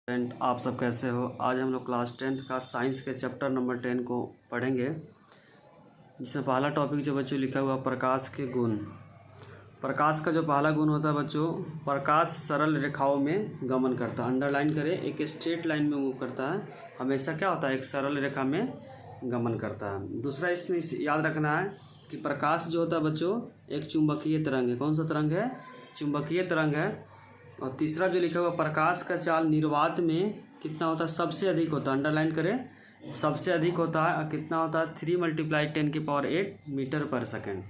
Friend, आप सब कैसे हो। आज हम लोग क्लास 10th का साइंस के चैप्टर नंबर 10 को पढ़ेंगे, जिसमें पहला टॉपिक जो बच्चों लिखा हुआ प्रकाश के गुण। प्रकाश का जो पहला गुण होता है बच्चों, प्रकाश सरल रेखाओं में गमन करता है। अंडरलाइन करें, एक स्ट्रेट लाइन में मूव करता है, हमेशा क्या होता है, एक सरल रेखा में गमन करता है। दूसरा इसमें याद रखना है कि प्रकाश जो होता है बच्चों एक चुंबकीय तरंग है। कौन सा तरंग है? चुंबकीय तरंग है। और तीसरा जो लिखा हुआ प्रकाश का चाल निर्वात में कितना होता है? सबसे अधिक होता है। अंडरलाइन करें, सबसे अधिक होता है। और कितना होता है? 3 × 10⁸ मीटर पर सेकेंड।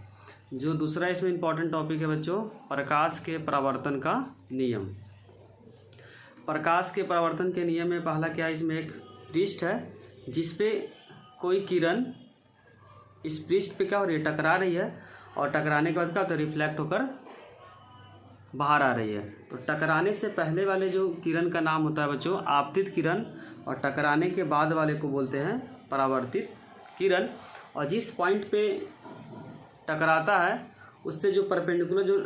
जो दूसरा इसमें इंपॉर्टेंट टॉपिक है बच्चों, प्रकाश के परावर्तन का नियम। प्रकाश के परावर्तन के नियम में पहला क्या है, इसमें एक पृष्ठ है जिसपे कोई किरण इस पृष्ठ पे क्या हो रही है, टकरा रही है, और टकराने के बाद क्या होता है, रिफ्लेक्ट होकर बाहर आ रही है। तो टकराने से पहले वाले जो किरण का नाम होता है बच्चों आपतित किरण, और टकराने के बाद वाले को बोलते हैं परावर्तित किरण। और जिस पॉइंट पे टकराता है उससे जो परपेंडिकुलर जो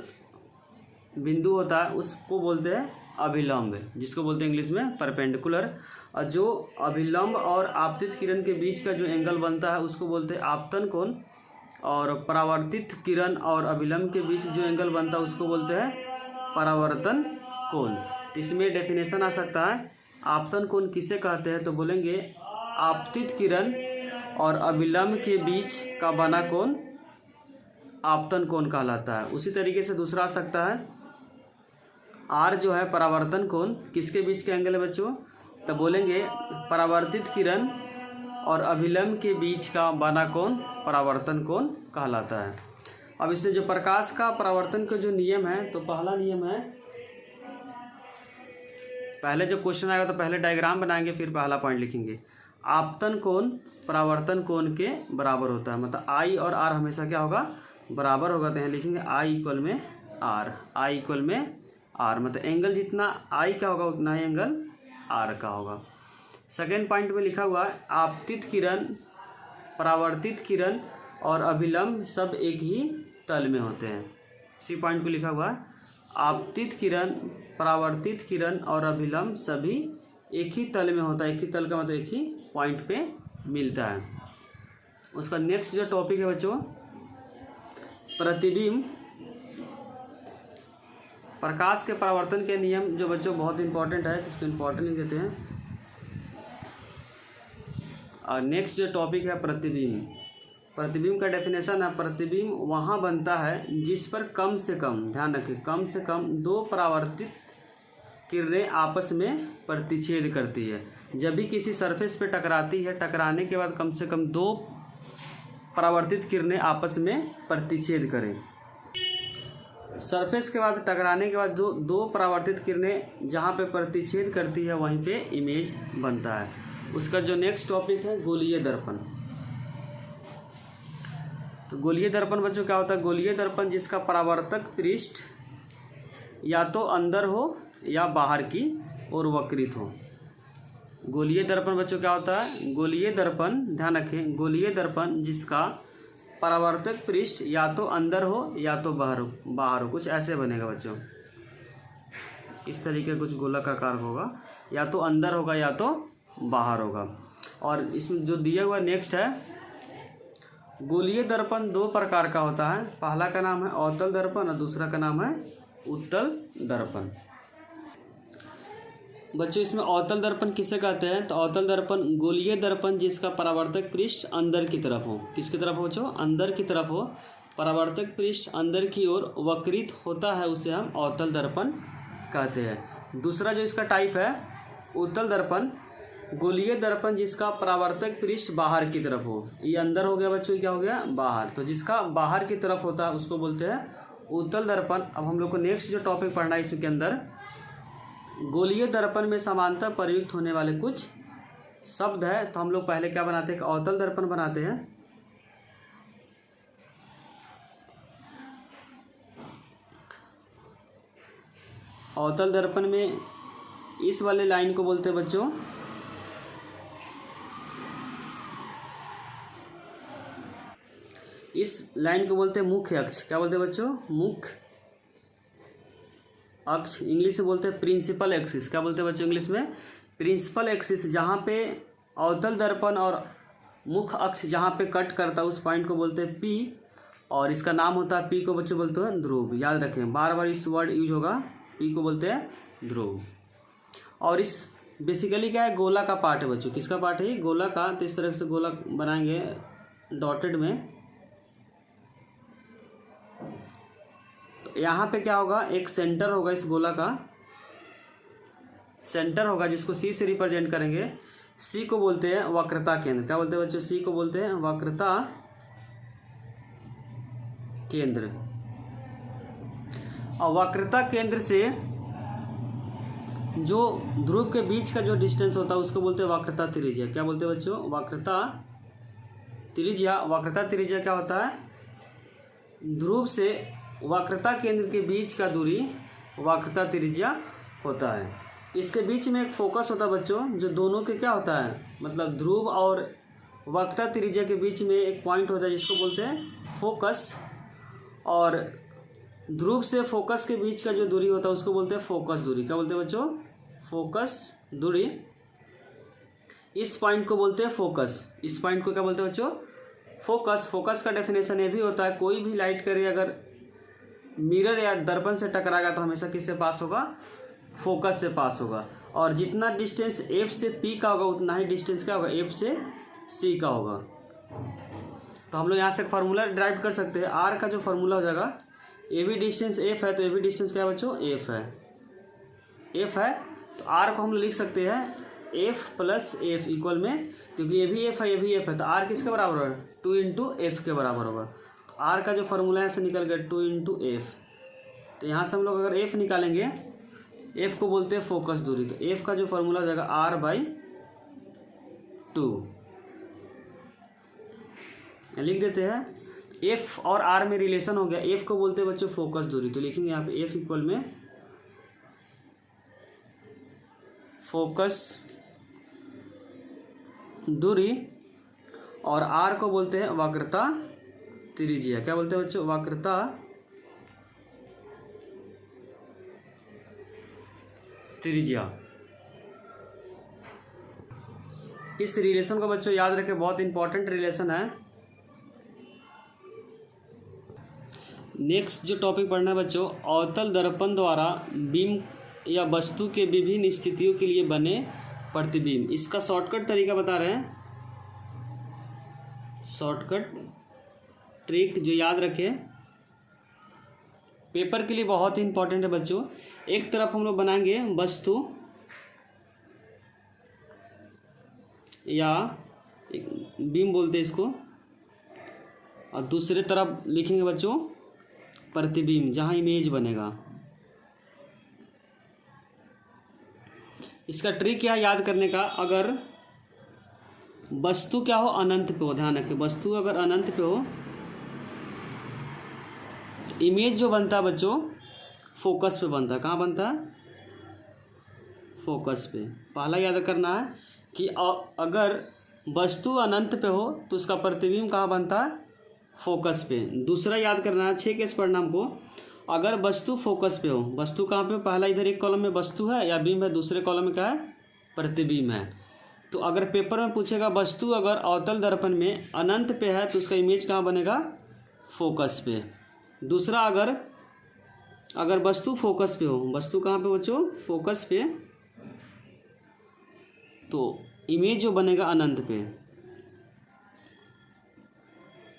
बिंदु होता है उसको बोलते हैं अभिलंब, जिसको बोलते हैं इंग्लिश में परपेंडिकुलर। और जो अभिलंब और आपतित किरण के बीच का जो एंगल बनता है उसको बोलते हैं आपतन कोण। और परावर्तित किरण और अभिलंब के बीच जो एंगल बनता है उसको बोलते हैं परावर्तन कोण। इसमें डेफिनेशन आ सकता है, आपतन कोण किसे कहते हैं, तो बोलेंगे आपतित किरण और अभिलंब के बीच का बना कोण आपतन कोण कहलाता है। उसी तरीके से दूसरा आ सकता है, आर जो है परावर्तन कोण, किसके बीच का एंगल है बच्चों, तो बोलेंगे परावर्तित किरण और अभिलंब के बीच का बना कोण परावर्तन कोण कहलाता है। अब इससे जो प्रकाश का परावर्तन का जो नियम है, तो पहला नियम है, पहले जो क्वेश्चन आएगा तो पहले डायग्राम बनाएंगे फिर पहला पॉइंट लिखेंगे। आपतन कोण परावर्तन कोण के बराबर होता है, मतलब आई और आर हमेशा क्या होगा, बराबर होगा। तो यहाँ लिखेंगे आई इक्वल में आर, आई इक्वल में आर, मतलब एंगल जितना आई का होगा उतना ही एंगल आर का होगा। सेकेंड पॉइंट में लिखा हुआ है आपतित किरण, परावर्तित किरण और अभिलंब सब एक ही तल में होते हैं। इसी पॉइंट को लिखा हुआ है आपतित किरण, परावर्तित किरण और अभिलंब सभी एक ही तल में होता है। एक ही तल का मतलब एक ही पॉइंट पे मिलता है। उसका नेक्स्ट जो टॉपिक है बच्चों प्रतिबिंब। प्रकाश के परावर्तन के नियम जो बच्चों बहुत इंपॉर्टेंट है, इसको इंपॉर्टेंट नहीं देते हैं। और नेक्स्ट जो टॉपिक है प्रतिबिंब। प्रतिबिंब का डेफिनेशन है, प्रतिबिंब वहाँ बनता है जिस पर कम से कम, ध्यान रखें, कम से कम 2 परावर्तित किरणें आपस में प्रतिच्छेद करती है। जब भी किसी सरफेस पे टकराती है, टकराने के बाद कम से कम 2 परावर्तित किरणें आपस में प्रतिच्छेद करें। सरफेस के बाद टकराने के बाद जो 2 परावर्तित किरणें जहाँ पे प्रतिच्छेद करती है वहीं पे इमेज बनता है। उसका जो नेक्स्ट टॉपिक है गोलीय दर्पण। तो गोलीय दर्पण बच्चों क्या होता है, गोलीय दर्पण जिसका परावर्तक पृष्ठ या तो अंदर हो या बाहर की ओर वक्रित हो। गोलीय दर्पण बच्चों क्या होता है, गोलीय दर्पण, ध्यान रखें, गोलीय दर्पण जिसका परावर्तक पृष्ठ या तो अंदर हो या तो बाहर हो। कुछ ऐसे बनेगा बच्चों, इस तरीके कुछ गोलक आकार होगा, या तो अंदर होगा या तो बाहर होगा। और इसमें जो दिया हुआ नेक्स्ट है, गोलीय दर्पण 2 प्रकार का होता है। पहला का नाम है अवतल दर्पण और दूसरा का नाम है उत्तल दर्पण। बच्चों इसमें अवतल दर्पण किसे कहते हैं, तो अवतल दर्पण गोलीय दर्पण जिसका परावर्तक पृष्ठ अंदर की तरफ हो। किसकी तरफ हो बच्चों? अंदर की तरफ हो। परावर्तक पृष्ठ अंदर की ओर वक्रित होता है, उसे हम अवतल दर्पण कहते हैं। दूसरा जो इसका टाइप है उत्तल दर्पण, गोलीय दर्पण जिसका परावर्तक पृष्ठ बाहर की तरफ हो। ये अंदर हो गया बच्चों, क्या हो गया, बाहर। तो जिसका बाहर की तरफ होता है उसको बोलते हैं उत्तल दर्पण। अब हम लोग को नेक्स्ट जो टॉपिक पढ़ना है इसके अंदर, गोलीय दर्पण में समांतर प्रयुक्त होने वाले कुछ शब्द है। तो हम लोग पहले क्या बनाते हैं, अवतल दर्पण बनाते हैं। अवतल दर्पण में इस वाले लाइन को बोलते हैं बच्चों इस लाइन को बोलते हैं मुख्य अक्ष। क्या बोलते हैं बच्चों? मुख्य अक्ष इंग्लिश में बोलते हैं प्रिंसिपल एक्सिस। क्या बोलते हैं बच्चों इंग्लिश में? Principal axis. जहाँ पे अवतल दर्पण और मुख्य अक्ष जहाँ पे कट करता है उस पॉइंट को बोलते हैं पी, और इसका नाम होता है पी को बच्चों बोलते हैं ध्रुव। याद रखें, बार बार इस वर्ड यूज होगा, पी को बोलते हैं ध्रुव। और इस बेसिकली क्या है, गोला का पार्ट है बच्चों। किसका पार्ट है? गोला का। तो इस तरह से गोला बनाएंगे डॉटेड में। तो यहाँ पे क्या होगा, एक सेंटर होगा इस गोला का, सेंटर होगा जिसको सी से रिप्रेजेंट करेंगे। सी को बोलते हैं वक्रता केंद्र। क्या बोलते हैं बच्चों? सी को बोलते हैं वक्रता केंद्र। और वक्रता केंद्र से जो ध्रुव के बीच का जो डिस्टेंस होता है उसको बोलते हैं वक्रता त्रिज्या। क्या बोलते हैं बच्चों? वक्रता त्रिज्या। वक्रता त्रिज्या क्या होता है? ध्रुव से वक्रता केंद्र के बीच का दूरी वक्रता त्रिज्या होता है। इसके बीच में एक फोकस होता है बच्चों, जो दोनों के क्या होता है, मतलब ध्रुव और वक्रता त्रिज्या के बीच में एक पॉइंट होता है जिसको बोलते हैं फोकस। और ध्रुव से फोकस के बीच का जो दूरी होता है उसको बोलते हैं फोकस दूरी। क्या बोलते हैं बच्चों? फोकस दूरी। इस पॉइंट को बोलते हैं फोकस। इस पॉइंट को क्या बोलते हैं बच्चों? फोकस। फोकस का डेफिनेशन ये भी होता है, कोई भी लाइट करे अगर मिरर या दर्पण से टकराएगा तो हमेशा किससे पास होगा? फोकस से पास होगा। और जितना डिस्टेंस एफ से पी का होगा उतना ही डिस्टेंस क्या होगा? एफ से सी का होगा। तो हम लोग यहाँ से फार्मूला ड्राइव कर सकते हैं। आर का जो फार्मूला हो जाएगा, ए बी डिस्टेंस एफ है तो ए बी डिस्टेंस क्या है बच्चों? एफ है। एफ है तो आर को हम लोग लिख सकते हैं एफ प्लस एफ इक्वल में, क्योंकि ये भी एफ है ये भी एफ है, तो आर किसके बराबर होगा? 2 इंटू एफ के बराबर होगा। तो आर का जो फार्मूला है से निकल गया 2 इंटू एफ। तो यहाँ से हम लोग अगर एफ निकालेंगे, एफ को बोलते हैं फोकस दूरी, तो एफ का जो फार्मूला हो जाएगा आर बाई 2। लिख देते हैं। एफ और आर में रिलेशन हो गया। एफ को बोलते हैं बच्चों फोकस दूरी, तो लिखेंगे यहाँ पे एफ इक्वल में फोकस दूरी, और आर को बोलते हैं वक्रता त्रिज्या। क्या बोलते हैं बच्चों? वक्रता त्रिज्या। इस रिलेशन को बच्चों याद रखें, बहुत इंपॉर्टेंट रिलेशन है। नेक्स्ट जो टॉपिक पढ़ना है बच्चों, अवतल दर्पण द्वारा बीम या वस्तु के विभिन्न स्थितियों के लिए बने प्रतिबिंब। इसका शॉर्टकट तरीका बता रहे हैं, शॉर्टकट ट्रिक जो याद रखें, पेपर के लिए बहुत ही इंपॉर्टेंट है बच्चों। एक तरफ हम लोग बनाएंगे वस्तु या बीम बोलते हैं इसको, और दूसरे तरफ लिखेंगे बच्चों प्रतिबिंब, जहाँ इमेज बनेगा। इसका ट्रिक क्या है याद करने का, अगर वस्तु क्या हो अनंत पे हो, ध्यान रखें वस्तु अगर अनंत पे हो, इमेज जो बनता है बच्चों फोकस पे बनता है। कहाँ बनता है? फोकस पे। पहला याद करना है कि अगर वस्तु अनंत पे हो तो उसका प्रतिबिंब कहाँ बनता है? फोकस पे। दूसरा याद करना है 6 केस पढ़ना हमको, अगर वस्तु फोकस पे हो, वस्तु कहाँ पे? पहला इधर एक कॉलम में वस्तु है या बीम है, दूसरे कॉलम में क्या है? प्रतिबिंब है। तो अगर पेपर में पूछेगा वस्तु अगर अवतल दर्पण में अनंत पे है तो उसका इमेज कहाँ बनेगा? फोकस पे। दूसरा अगर वस्तु फोकस पे हो, वस्तु कहाँ पे बच्चों? फोकस पे, तो इमेज जो बनेगा अनंत पे।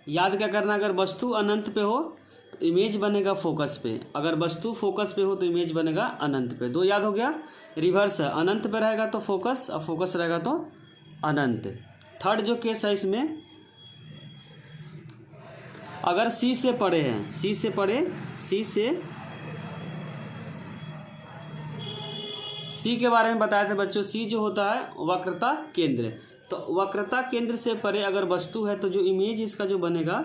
याद क्या करना, अगर वस्तु अनंत पे हो तो इमेज बनेगा फोकस पे, अगर वस्तु फोकस पे हो तो इमेज बनेगा अनंत पे। 2 याद हो गया। रिवर्स है, अनंत पे रहेगा तो फोकस और फोकस रहेगा तो अनंत। थर्ड जो केस है इसमें, अगर सी से पड़े हैं, सी से पड़े, सी के बारे में बताए थे बच्चों। सी जो होता है वक्रता केंद्र, तो वक्रता केंद्र से परे अगर वस्तु है तो जो इमेज इसका जो बनेगा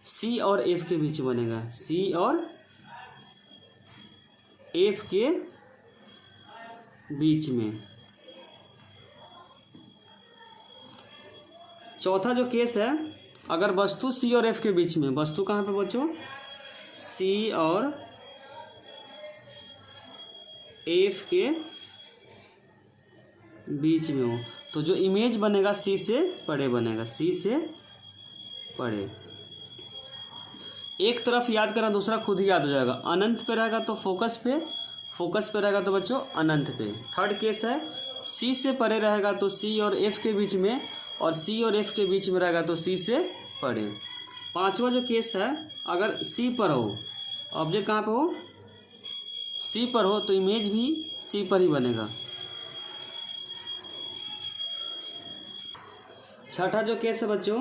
सी और एफ के बीच बनेगा, सी और एफ के बीच में। चौथा जो केस है, अगर वस्तु सी और एफ के बीच में, वस्तु कहाँ पे बच्चों? सी और एफ के बीच में हो, तो जो इमेज बनेगा सी से परे बनेगा, सी से परे। एक तरफ याद करना, दूसरा खुद ही याद हो जाएगा। अनंत पे रहेगा तो फोकस पे, फोकस पे रहेगा तो बच्चों अनंत पे। थर्ड केस है सी से परे रहेगा तो सी और एफ के बीच में, और सी और एफ के बीच में रहेगा तो सी से परे। पांचवा जो केस है, अगर सी पर हो, ऑब्जेक्ट कहाँ पे हो, सी पर हो, तो इमेज भी सी पर ही बनेगा। छठा जो केस है बच्चों,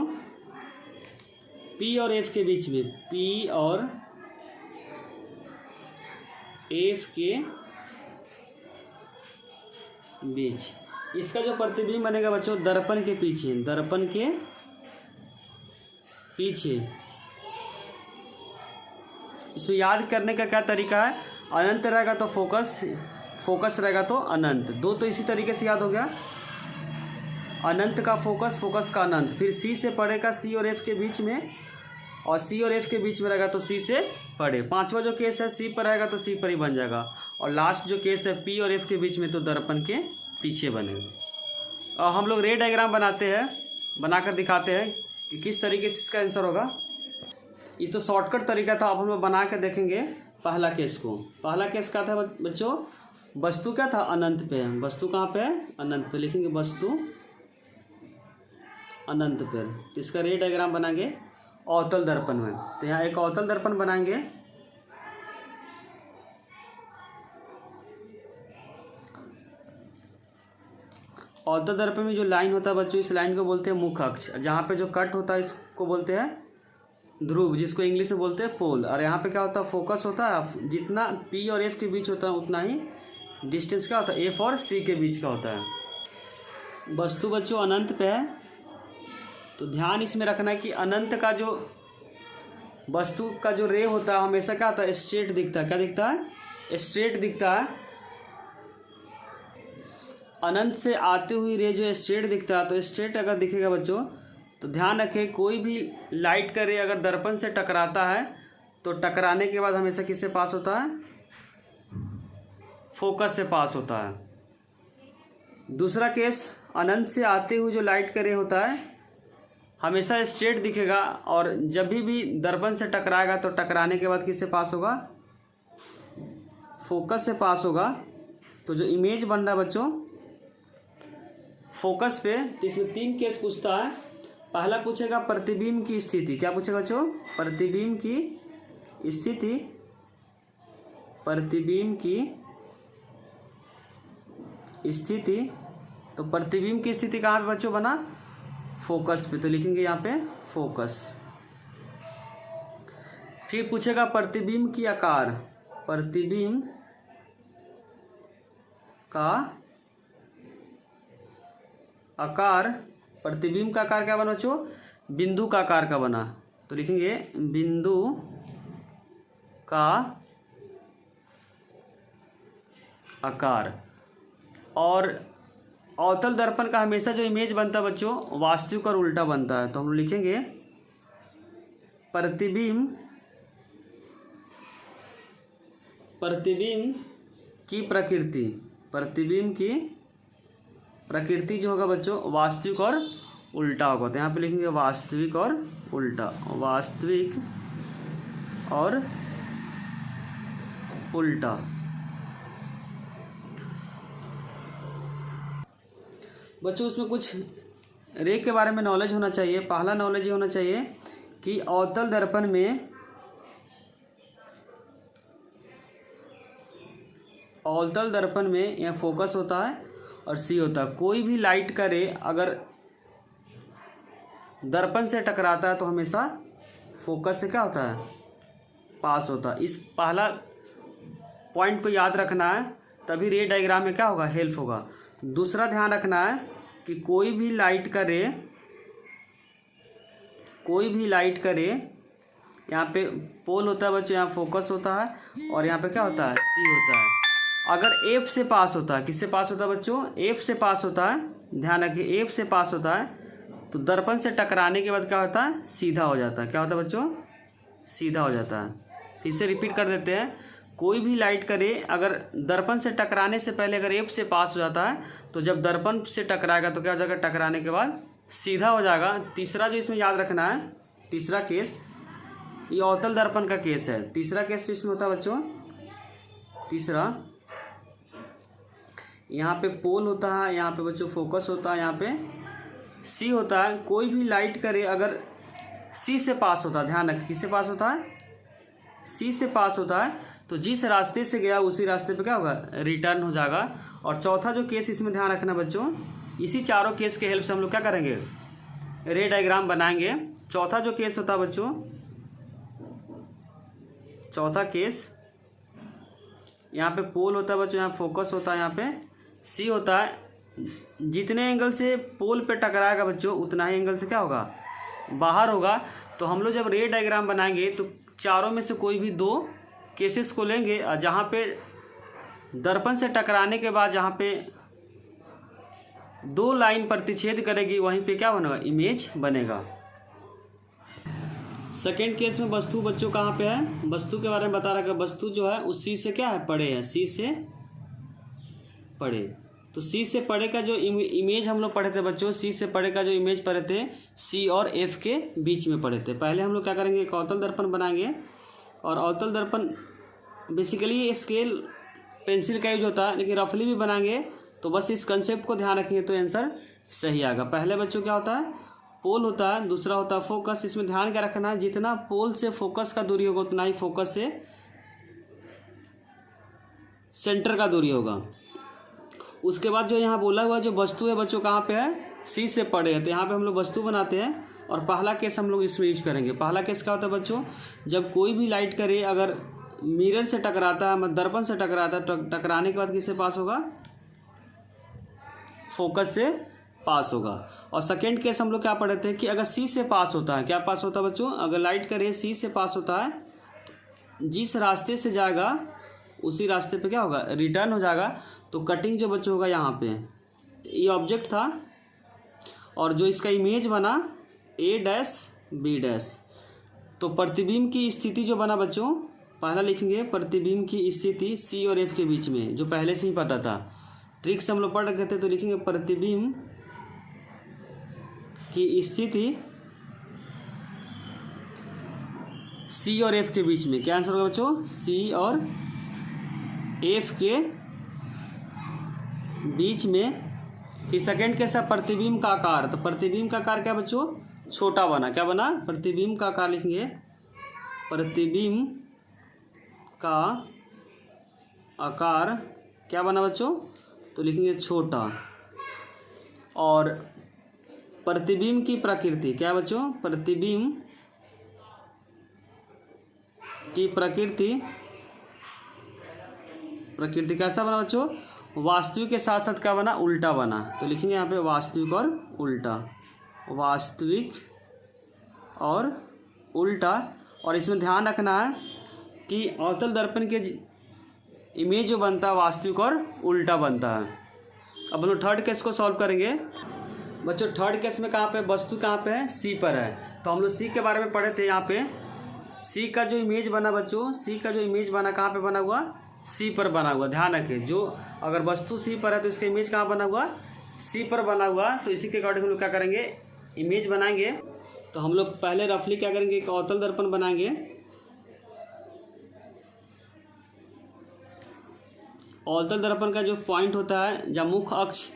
पी और एफ के बीच में, पी और एफ के बीच, इसका जो प्रतिबिंब बनेगा बच्चों दर्पण के पीछे, दर्पण के पीछे। इसमें याद करने का क्या तरीका है, अनंत रहेगा तो फोकस, फोकस रहेगा तो अनंत, दो तो इसी तरीके से याद हो गया। अनंत का फोकस, फोकस का अनंत, फिर सी से पड़ेगा सी और एफ के बीच में, और सी और एफ के बीच में रहेगा तो सी से पड़े। पांचवा जो केस है सी पर रहेगा तो सी पर ही बन जाएगा, और लास्ट जो केस है पी और एफ के बीच में तो दर्पण के पीछे बनेगा। और हम लोग रे डायग्राम बनाते हैं, बनाकर दिखाते हैं कि किस तरीके से इसका आंसर होगा। ये तो शॉर्टकट तरीका था, अब हम लोग बना के देखेंगे पहला केस को। पहला केस क्या था बच्चों, वस्तु क्या था, अनंत पे है। वस्तु कहाँ पे है, अनंत पे, लिखेंगे वस्तु अनंत पे। तो इसका रे डायग्राम बनाएंगे अवतल दर्पण में। तो यहाँ एक अवतल दर्पण बनाएंगे, अवतल दर्पण में जो लाइन होता है बच्चों, इस लाइन को बोलते हैं मुख अक्ष। जहाँ पे जो कट होता है इसको बोलते हैं ध्रुव, जिसको इंग्लिश में बोलते हैं पोल। और यहाँ पे क्या होता है, फोकस होता है। जितना पी और एफ के बीच होता है उतना ही डिस्टेंस क्या होता है, एफ और सी के बीच का होता है। वस्तु बच्चों अनंत पे है, तो ध्यान इसमें रखना है कि अनंत का जो वस्तु का जो रे होता है हमेशा क्या होता है, स्ट्रेट दिखता है। क्या दिखता है, स्ट्रेट दिखता है। अनंत से आते हुई रे जो स्ट्रेट दिखता है, तो स्ट्रेट अगर दिखेगा बच्चों तो ध्यान रखें, कोई भी लाइट का रे अगर दर्पण से टकराता है तो टकराने के बाद हमेशा किससे पास होता है, फोकस से पास होता है। दूसरा केस, अनंत से आते हुए जो लाइट का रे होता है हमेशा स्ट्रेट दिखेगा, और जब भी दर्पण से टकराएगा तो टकराने के बाद किससे पास होगा, फोकस से पास होगा। तो जो इमेज बन रहा है बच्चों फोकस पे, तो इसमें तीन केस पूछता है। पहला पूछेगा प्रतिबिंब की स्थिति। क्या पूछेगा बच्चों, प्रतिबिंब की स्थिति, प्रतिबिंब की स्थिति। तो प्रतिबिंब की स्थिति कहाँ पे बच्चों बना, फोकस पे, तो लिखेंगे यहाँ पे फोकस। फिर पूछेगा प्रतिबिंब की आकार, प्रतिबिंब का आकार, प्रतिबिंब का आकार क्या बना बच्चों, बिंदु का आकार का बना, तो लिखेंगे बिंदु का आकार। और अवतल दर्पण का हमेशा जो इमेज बनता है बच्चों वास्तविक और उल्टा बनता है, तो हम लिखेंगे प्रतिबिंब, प्रतिबिंब की प्रकृति, प्रतिबिंब की प्रकृति जो होगा बच्चों वास्तविक और उल्टा होगा। तो यहाँ पे लिखेंगे वास्तविक और उल्टा, वास्तविक और उल्टा। बच्चों उसमें कुछ रे के बारे में नॉलेज होना चाहिए। पहला नॉलेज ये होना चाहिए कि अवतल दर्पण में, अवतल दर्पण में यहाँ फोकस होता है और सी होता है। कोई भी लाइट का रे अगर दर्पण से टकराता है तो हमेशा फोकस से क्या होता है, पास होता है। इस पहला पॉइंट को याद रखना है, तभी रे डायग्राम में क्या होगा, हेल्प होगा। दूसरा ध्यान रखना है कि कोई भी लाइट का रे, कोई भी लाइट का रे, यहाँ पे पोल होता है बच्चों, यहाँ फोकस होता है और यहाँ पे क्या होता है, सी होता है। अगर एफ से पास होता है, किससे पास होता है बच्चों, एफ से पास होता है, ध्यान रखिए एफ से पास होता है, तो दर्पण से टकराने के बाद क्या होता है, सीधा हो जाता है। क्या होता है बच्चों, सीधा हो जाता है। फिर से रिपीट कर देते हैं। कोई भी लाइट करे अगर दर्पण से टकराने से पहले अगर एफ से पास हो जाता है तो जब दर्पण से टकराएगा तो क्या हो जाएगा, टकराने के बाद सीधा हो जाएगा। तीसरा जो इसमें याद रखना है, तीसरा केस ये अवतल दर्पण का केस है। तीसरा केस इसमें होता है बच्चों, तीसरा यहाँ पे पोल होता है, यहाँ पे बच्चों फोकस होता है, यहाँ पे सी होता है। कोई भी लाइट करे अगर सी से पास होता है, ध्यान रखें किससे पास होता है, सी से पास होता है, तो जिस रास्ते से गया उसी रास्ते पे क्या होगा, रिटर्न हो जाएगा। और चौथा जो केस इसमें ध्यान रखना बच्चों, इसी चारों केस के हेल्प से हम लोग क्या करेंगे, रे डायग्राम बनाएंगे। चौथा जो केस होता है बच्चों, चौथा केस यहाँ पे पोल होता है बच्चों, यहाँ फोकस होता है, यहाँ पे सी होता है। जितने एंगल से पोल पे टकराएगा बच्चों उतना ही एंगल से क्या होगा, बाहर होगा। तो हम लोग जब रे डायग्राम बनाएंगे तो चारों में से कोई भी दो केसेस को लेंगे, जहाँ पे दर्पण से टकराने के बाद जहाँ पे दो लाइन प्रतिच्छेद करेगी वहीं पे क्या बनेगा, इमेज बनेगा। सेकेंड केस में वस्तु बच्चों कहाँ पे है, वस्तु के बारे में बता रखा, वस्तु जो है उस सी से क्या है, पड़े है, सी से पड़े। तो सी से पड़े का जो इमेज हम लोग पढ़े थे बच्चों, सी से पड़े का जो इमेज पढ़े थे सी और एफ के बीच में पढ़े थे। पहले हम लोग क्या करेंगे, एक अवतल दर्पण बनाएंगे। और अवतल दर्पण बेसिकली स्केल पेंसिल का यूज होता है, लेकिन रफली भी बनाएंगे। तो बस इस कंसेप्ट को ध्यान रखेंगे तो आंसर सही आएगा। पहले बच्चों क्या होता है, पोल होता है, दूसरा होता है फोकस। इसमें ध्यान क्या रखना है, जितना पोल से फोकस का दूरी होगा उतना ही फोकस से सेंटर का दूरी होगा। उसके बाद जो यहाँ बोला हुआ जो वस्तु है बच्चों कहाँ पे है, सी से पड़े है, तो यहाँ पे हम लोग वस्तु बनाते हैं। और पहला केस हम लोग इसमें यूज करेंगे। पहला केस क्या होता है बच्चों, जब कोई भी लाइट करे अगर मिरर से टकराता है, मतलब दर्पण से टकराता है, टकराने के बाद किससे पास होगा, फोकस से पास होगा। और सेकेंड केस हम लोग क्या पढ़े थे कि अगर सी से पास होता है, क्या पास होता है बच्चों, अगर लाइट करे सी से पास होता है, जिस रास्ते से जाएगा उसी रास्ते पे क्या होगा, रिटर्न हो जाएगा। तो कटिंग जो बच्चों होगा यहाँ पे, ये ऑब्जेक्ट था और जो इसका इमेज बना ए डैश बी डैश। तो प्रतिबिंब की स्थिति जो बना बच्चों, पहला लिखेंगे प्रतिबिंब की स्थिति सी और एफ के बीच में, जो पहले से ही पता था, ट्रिक से हम लोग पढ़ रखे थे। तो लिखेंगे प्रतिबिंब की स्थिति सी और एफ के बीच में। क्या आंसर होगा बच्चों, सी और एफ के बीच में। इस सेकेंड कैसा, प्रतिबिंब का आकार। तो प्रतिबिंब का आकार क्या बच्चों, छोटा बना। क्या बना, प्रतिबिंब का आकार लिखेंगे, प्रतिबिंब का आकार क्या बना बच्चों, तो लिखेंगे छोटा। और प्रतिबिंब की प्रकृति क्या बच्चों, प्रतिबिंब की प्रकृति कैसा बना बच्चों, वास्तविक के साथ साथ क्या बना, उल्टा बना। तो लिखेंगे यहाँ पे वास्तविक और उल्टा, वास्तविक और उल्टा। और इसमें ध्यान रखना है कि अवतल दर्पण के इमेज जो बनता है वास्तविक और उल्टा बनता है। अब हम लोग थर्ड केस को सॉल्व करेंगे बच्चों। थर्ड केस में कहाँ पे, वस्तु कहाँ पे है, सी पर है। तो हम लोग सी के बारे में पढ़े थे। यहाँ पे सी का जो इमेज बना बच्चों, सी का जो इमेज बना कहाँ पे बना हुआ, सी पर बना हुआ। ध्यान रखें, जो अगर वस्तु सी पर है तो इसका इमेज कहाँ बना हुआ, सी पर बना हुआ। तो इसी के अकॉर्डिंग हम लोग क्या करेंगे, इमेज बनाएंगे। तो हम लोग पहले रफली क्या करेंगे, एक अवतल दर्पण बनाएंगे। अवतल दर्पण का जो पॉइंट होता है, जहाँ मुख्य अक्ष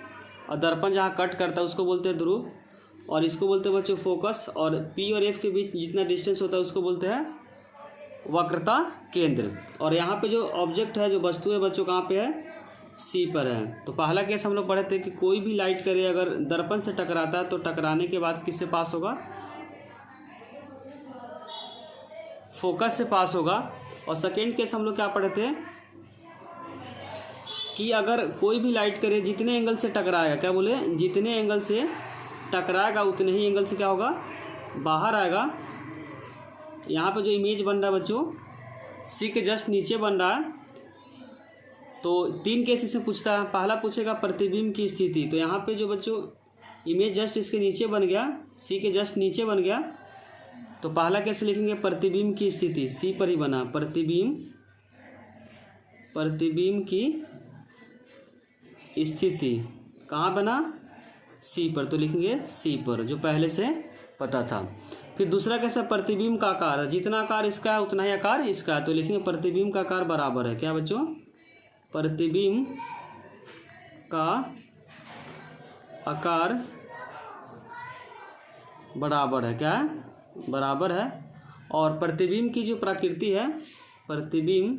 और दर्पण जहाँ कट करता है उसको बोलते हैं ध्रुव, और इसको बोलते हैं बच्चों फोकस। और पी और एफ के बीच जितना डिस्टेंस होता है उसको बोलते हैं वक्रता केंद्र। और यहाँ पे जो ऑब्जेक्ट है, जो वस्तु है बच्चों कहाँ पे है, सी पर है। तो पहला केस हम लोग पढ़े थे कि कोई भी लाइट करे अगर दर्पण से टकराता है तो टकराने के बाद किससे पास होगा, फोकस से पास होगा। और सेकेंड केस हम लोग क्या पढ़े थे कि अगर कोई भी लाइट करे जितने एंगल से टकराएगा, क्या बोले, जितने एंगल से टकराएगा उतने ही एंगल से क्या होगा, बाहर आएगा। यहाँ पे जो इमेज बन रहा है बच्चों सी के जस्ट नीचे बन रहा है। तो तीन केस इसमें पूछता है। पहला पूछेगा प्रतिबिंब की स्थिति। तो यहाँ पे जो बच्चों इमेज जस्ट इसके नीचे बन गया, सी के जस्ट नीचे बन गया। तो पहला केस लिखेंगे प्रतिबिंब की स्थिति, सी पर ही बना, प्रतिबिंब प्रतिबिंब की स्थिति कहाँ बना, सी पर, तो लिखेंगे सी पर, जो पहले से पता था। फिर दूसरा कैसा, प्रतिबिंब का आकार, जितना आकार इसका है उतना ही आकार इसका है, तो लिखेंगे प्रतिबिंब का आकार बराबर है, क्या बच्चों, प्रतिबिंब का आकार बराबर है, क्या है, बराबर है। और प्रतिबिंब की जो प्रकृति है, प्रतिबिंब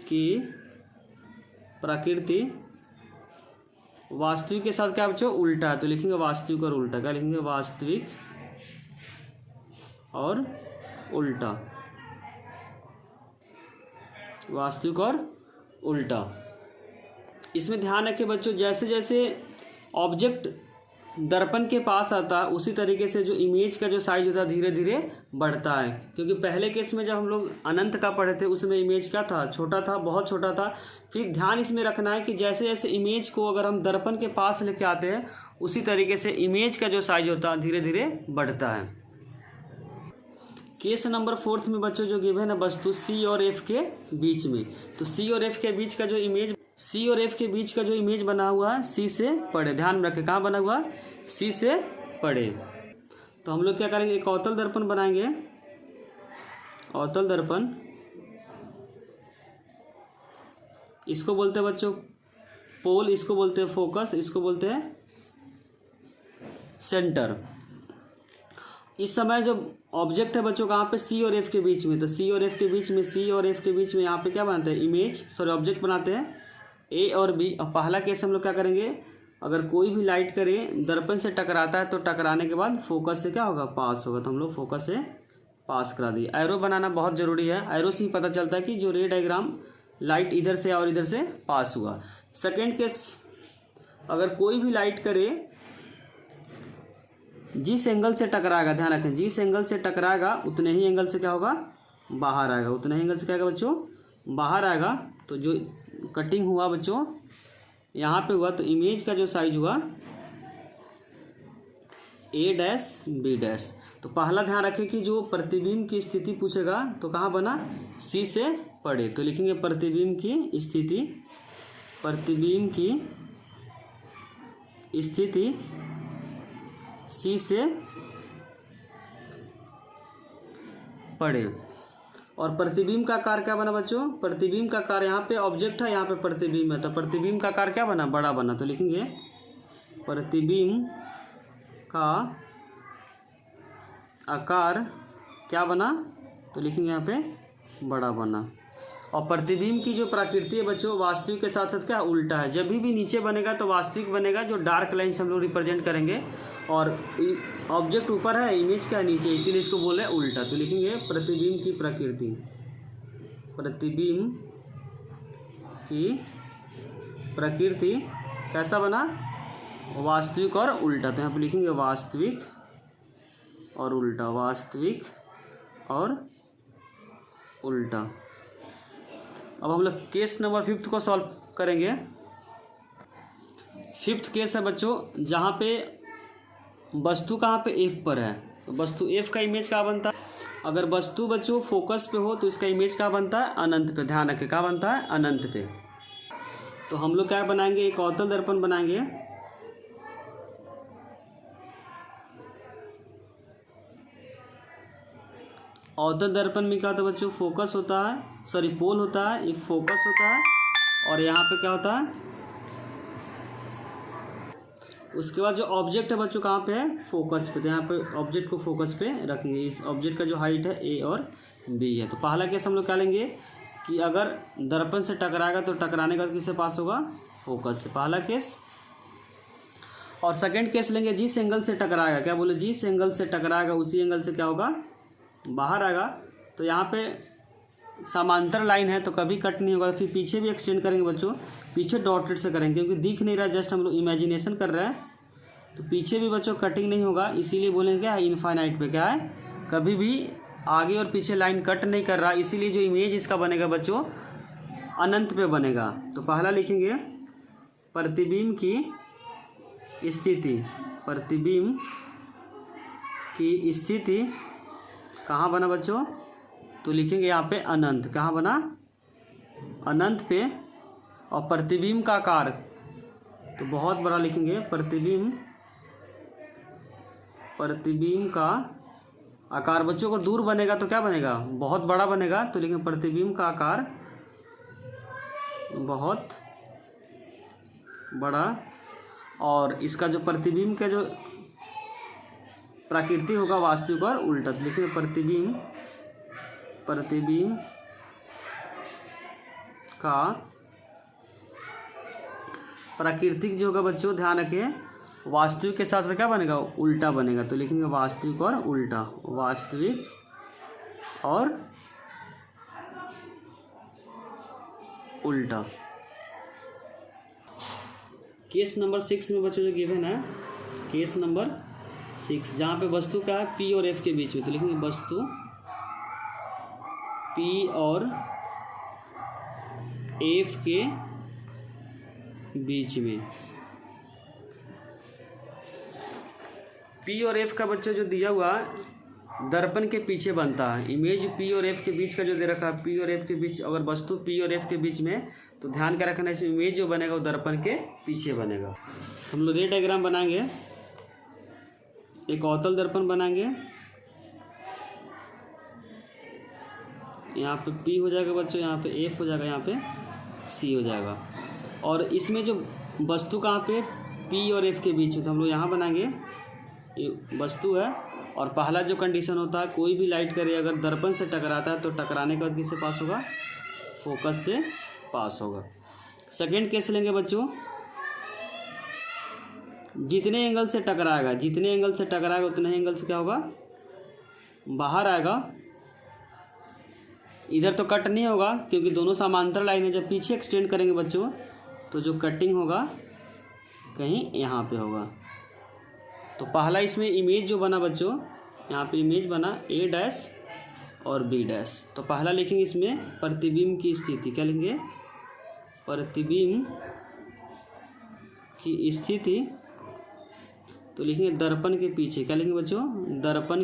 की प्रकृति वास्तविक के साथ क्या बच्चों, उल्टा है, तो लिखेंगे वास्तविक और उल्टा, क्या लिखेंगे, वास्तविक और उल्टा, वास्तविक और उल्टा। इसमें ध्यान रखें बच्चों, जैसे जैसे ऑब्जेक्ट दर्पण के पास आता है उसी तरीके से जो इमेज का जो साइज होता है धीरे धीरे बढ़ता है, क्योंकि पहले केस में जब हम लोग अनंत का पढ़े थे उसमें इमेज क्या था, छोटा था, बहुत छोटा था। फिर ध्यान इसमें रखना है कि जैसे जैसे इमेज को अगर हम दर्पण के पास लेके आते हैं उसी तरीके से इमेज का जो साइज होता है धीरे धीरे बढ़ता है। केस नंबर 4 में बच्चों जो गिवन है वस्तु सी और एफ के बीच में, तो सी और एफ के बीच का जो इमेज, सी और एफ के बीच का जो इमेज बना हुआ है सी से पढ़े, ध्यान में रखें कहाँ बना हुआ है, सी से पढ़े। तो हम लोग क्या करेंगे, एक अवतल दर्पण बनाएंगे, अवतल दर्पण, इसको बोलते हैं बच्चों पोल, इसको बोलते हैं फोकस, इसको बोलते हैं सेंटर। इस समय जो ऑब्जेक्ट है बच्चों कहाँ पे, सी और एफ के बीच में, तो सी और एफ के बीच में, सी और एफ के बीच में यहाँ पे क्या बनाते हैं, इमेज, सॉरी ऑब्जेक्ट बनाते हैं ए और बी। और पहला केस हम लोग क्या करेंगे, अगर कोई भी लाइट करे दर्पण से टकराता है तो टकराने के बाद फोकस से क्या होगा, पास होगा, तो हम लोग फोकस से पास करा दिए। एरो बनाना बहुत ज़रूरी है, एरो से ही पता चलता है कि जो रे डायग्राम लाइट इधर से और इधर से पास हुआ। सेकेंड केस, अगर कोई भी लाइट करे जिस एंगल से टकराएगा, ध्यान रखें जिस एंगल से टकराएगा उतने ही एंगल से क्या होगा, बाहर आएगा, उतने ही एंगल से क्या आएगा बच्चों, बाहर आएगा। तो जो कटिंग हुआ बच्चों यहाँ पे हुआ, तो इमेज का जो साइज हुआ ए डैश बी डैश। तो पहला ध्यान रखें कि जो प्रतिबिंब की स्थिति पूछेगा तो कहाँ बना, सी से पढ़े, तो लिखेंगे प्रतिबिंब की स्थिति, प्रतिबिंब की स्थिति सी से पढ़े। और प्रतिबिंब का आकार क्या बना बच्चों, प्रतिबिंब का आकार, यहाँ पे ऑब्जेक्ट है, यहाँ पे प्रतिबिंब है, तो प्रतिबिंब का आकार क्या बना, बड़ा बना, तो लिखेंगे प्रतिबिंब का आकार क्या बना, तो लिखेंगे यहाँ पे बड़ा बना। और प्रतिबिंब की जो प्रकृति है बच्चों वास्तविक के साथ साथ क्या उल्टा है, जब भी नीचे बनेगा तो वास्तविक बनेगा, जो डार्क लाइन से हम लोग रिप्रेजेंट करेंगे, और ऑब्जेक्ट ऊपर है, इमेज क्या नीचे, इसीलिए इसको बोले उल्टा। तो लिखेंगे प्रतिबिंब की प्रकृति, प्रतिबिंब की प्रकृति कैसा बना, वास्तविक और उल्टा, तो यहाँ पे लिखेंगे वास्तविक और उल्टा, वास्तविक और उल्टा। अब हम लोग केस नंबर 5 को सॉल्व करेंगे। 5th केस है बच्चों जहाँ पे वस्तु कहाँ पे एफ पर है, तो वस्तु एफ का इमेज कहाँ बनता है, अगर वस्तु बच्चों फोकस पे हो तो इसका इमेज कहाँ बनता है, अनंत पे, ध्यान रखें कहाँ बनता है, अनंत पे। तो हम लोग क्या बनाएंगे, एक अवतल दर्पण बनाएंगे, अवतल दर्पण में क्या होता है बच्चों, फोकस होता है, सॉरी पोल होता है, एक फोकस होता है, और यहाँ पे क्या होता है, उसके बाद जो ऑब्जेक्ट है बच्चों कहाँ पे है, फोकस पे, तो यहाँ पे ऑब्जेक्ट को फोकस पे रखेंगे। इस ऑब्जेक्ट का जो हाइट है ए और बी है। तो पहला केस हम लोग क्या लेंगे कि अगर दर्पण से टकराएगा तो टकराने का किससे पास होगा, फोकस से, पहला केस। और सेकेंड केस लेंगे जिस एंगल से टकराएगा, क्या बोले, जिस एंगल से टकराएगा उसी एंगल से क्या होगा, बाहर आएगा। तो यहाँ पे समांतर लाइन है तो कभी कट नहीं होगा। फिर पीछे भी एक्सटेंड करेंगे बच्चों, पीछे डॉटेड से करेंगे क्योंकि दिख नहीं रहा, जस्ट हम लोग इमेजिनेशन कर रहे हैं, तो पीछे भी बच्चों कटिंग नहीं होगा। इसीलिए बोलेंगे क्या है, इनफाइनाइट पे क्या है, कभी भी आगे और पीछे लाइन कट नहीं कर रहा, इसीलिए जो इमेज इसका बनेगा बच्चों अनंत पे बनेगा। तो पहला लिखेंगे प्रतिबिंब की स्थिति, प्रतिबिंब की स्थिति कहाँ बना बच्चों, तो लिखेंगे यहाँ पे अनंत, कहाँ बना, अनंत पे। और प्रतिबिंब का आकार तो बहुत बड़ा लिखेंगे, प्रतिबिंब का आकार बच्चों को दूर बनेगा तो क्या बनेगा, बहुत बड़ा बनेगा, तो लिखेंगे प्रतिबिंब का आकार बहुत बड़ा। और इसका जो प्रतिबिंब का जो प्रकृति होगा वास्तविक और उल्टा, तो लिखेंगे प्रतिबिंब का प्राकृतिक जो होगा बच्चों ध्यान रखें, वास्तविक के साथ क्या बनेगा, उल्टा बनेगा, तो लिखेंगे वास्तविक और उल्टा, वास्तविक और उल्टा। केस नंबर 6 में बच्चों जो गिवन है, केस नंबर 6 जहाँ पे वस्तु का है P और F के बीच में, तो लिखेंगे वस्तु P और F के बीच में। P और F का बच्चा जो दिया हुआ दर्पण के पीछे बनता है, इमेज P और F के बीच का जो दे रखा है, P और F के बीच, अगर वस्तु P और F के बीच में, तो ध्यान का रखना इसमें इमेज जो बनेगा वो दर्पण के पीछे बनेगा। हम लोग रे डायग्राम बनाएंगे, एक अवतल दर्पण बनाएंगे, यहाँ पे P हो जाएगा बच्चों, यहाँ पे F हो जाएगा, यहाँ पे C हो जाएगा। और इसमें जो वस्तु कहाँ पे P और F के बीच में, तो हम लोग यहाँ बनाएंगे, ये वस्तु है। और पहला जो कंडीशन होता है, कोई भी लाइट करे अगर दर्पण से टकराता है तो टकराने के बाद किससे पास होगा, फोकस से पास होगा। सेकेंड केस लेंगे बच्चों, जितने एंगल से टकराएगा, जितने एंगल से टकराएगा उतने एंगल से क्या होगा, बाहर आएगा। इधर तो कट नहीं होगा क्योंकि दोनों समांतर लाइन है। जब पीछे एक्सटेंड करेंगे बच्चों तो जो कटिंग होगा कहीं यहाँ पे होगा। तो पहला इसमें इमेज जो बना बच्चों, यहाँ पे इमेज बना A डैश और B डैश। तो पहला लिखेंगे इसमें प्रतिबिंब की स्थिति, क्या लिखेंगे, प्रतिबिंब की स्थिति। तो लिखेंगे दर्पण के पीछे, क्या लिखेंगे बच्चों, दर्पण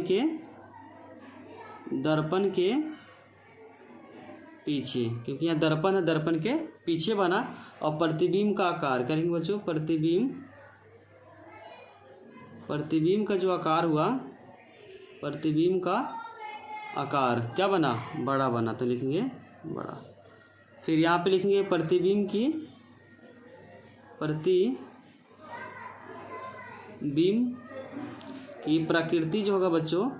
के पीछे, क्योंकि यहाँ दर्पण है, दर्पण के पीछे बना। और प्रतिबिंब का आकार, क्या लिखेंगे बच्चों, प्रतिबिंब का जो आकार हुआ, प्रतिबिंब का आकार क्या बना, बड़ा बना, तो लिखेंगे बड़ा। फिर यहाँ पे लिखेंगे प्रतिबिंब की प्रकृति जो होगा बच्चों,